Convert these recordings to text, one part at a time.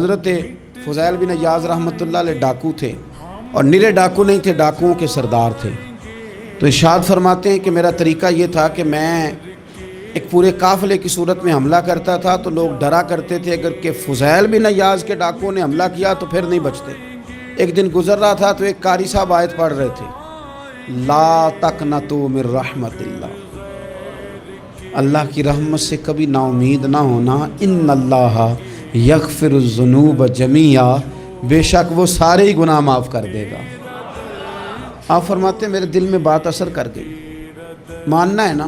حضرت فضیل بن عیاض رحمۃ اللہ علیہ ڈاکو تھے، اور نرے ڈاکو نہیں تھے، ڈاکوؤں کے سردار تھے۔ تو ارشاد فرماتے ہیں کہ میرا طریقہ یہ تھا کہ میں ایک پورے قافلے کی صورت میں حملہ کرتا تھا تو لوگ ڈرا کرتے تھے اگر کہ فضیل بن عیاض کے ڈاکوؤں نے حملہ کیا تو پھر نہیں بچتے۔ ایک دن گزر رہا تھا تو ایک قاری صاحب آیت پڑھ رہے تھے، لا تقنطوا من رحمت اللہ، اللہ کی رحمت سے کبھی نا امید نہ ہونا، ان اللہ یغفر الذنوب جمیعا، بے شک وہ سارے ہی گناہ معاف کر دے گا۔ آپ فرماتے ہیں میرے دل میں بات اثر کر گئی، ماننا ہے نا۔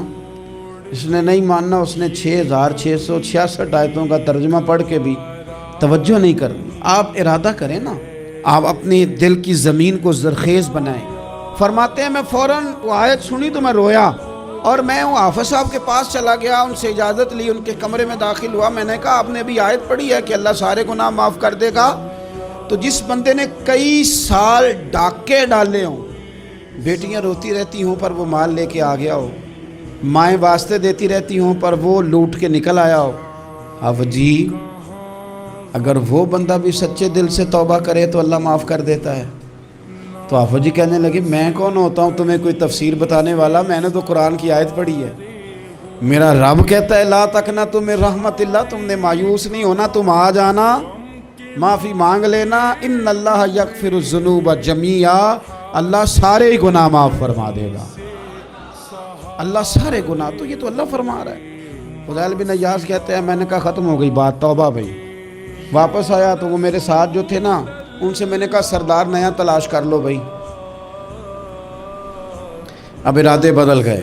اس نے نہیں ماننا، اس نے 6666 آیتوں کا ترجمہ پڑھ کے بھی توجہ نہیں کرنی۔ آپ ارادہ کریں نا، آپ اپنے دل کی زمین کو زرخیز بنائیں۔ فرماتے ہیں میں فوراً وہ آیت سنی تو میں رویا، اور میں وہ حافظ صاحب کے پاس چلا گیا، ان سے اجازت لی، ان کے کمرے میں داخل ہوا۔ میں نے کہا آپ نے بھی آیت پڑھی ہے کہ اللہ سارے گناہ معاف کر دے گا؟ تو جس بندے نے کئی سال ڈاکے ڈالے ہوں، بیٹیاں روتی رہتی ہوں پر وہ مال لے کے آ گیا ہو، مائیں واسطے دیتی رہتی ہوں پر وہ لوٹ کے نکل آیا ہو، اب جی اگر وہ بندہ بھی سچے دل سے توبہ کرے تو اللہ معاف کر دیتا ہے۔ تو آفت جی کہنے لگے میں کون ہوتا ہوں تمہیں کوئی تفسیر بتانے والا، میں نے تو قرآن کی آیت پڑھی ہے، میرا رب کہتا ہے لا تقنطوا من رحمت اللہ، تم نے مایوس نہیں ہونا، تم آ جانا، معافی مانگ لینا، ان اللہ یغفر الذنوب جمیعا، اللہ سارے ہی گناہ معاف فرما دے گا، اللہ سارے گناہ۔ تو یہ تو اللہ فرما رہا ہے۔ فضیل بن عیاض کہتے ہیں میں نے کہا ختم ہو گئی بات، توبہ بھائی۔ واپس آیا تو وہ میرے ساتھ جو تھے نا ان سے میں نے کہا سردار نیا تلاش کر لو بھائی۔ اب ارادے بدل گئے،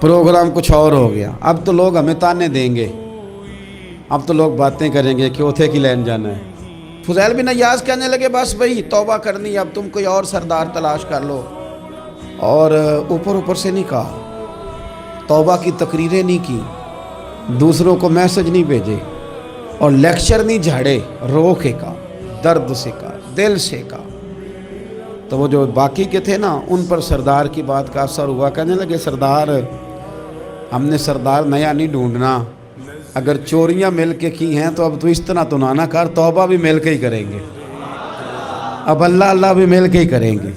پروگرام کچھ اور ہو گیا۔ اب تو لوگ ہمیں تانے دیں گے، اب تو لوگ باتیں کریں گے کہ اوتھے کی لین جانا ہے۔ فضیل بن عیاض کہنے لگے بس بھائی توبہ کرنی، اب تم کوئی اور سردار تلاش کر لو۔ اور اوپر سے نہیں کہا، توبہ کی تقریریں نہیں کی، دوسروں کو میسج نہیں بھیجے، اور لیکچر نہیں جھاڑے، رو کے کہا، درد سے کہا، دل سے کہا۔ تو وہ جو باقی کے تھے نا ان پر سردار کی بات کا اثر ہوا، کہنے لگے سردار ہم نے سردار نیا نہیں ڈھونڈنا، اگر چوریاں مل کے کی ہیں تو اب تو اس طرح تو نہ کر، توبہ بھی مل کے ہی کریں گے، اب اللہ بھی مل کے ہی کریں گے۔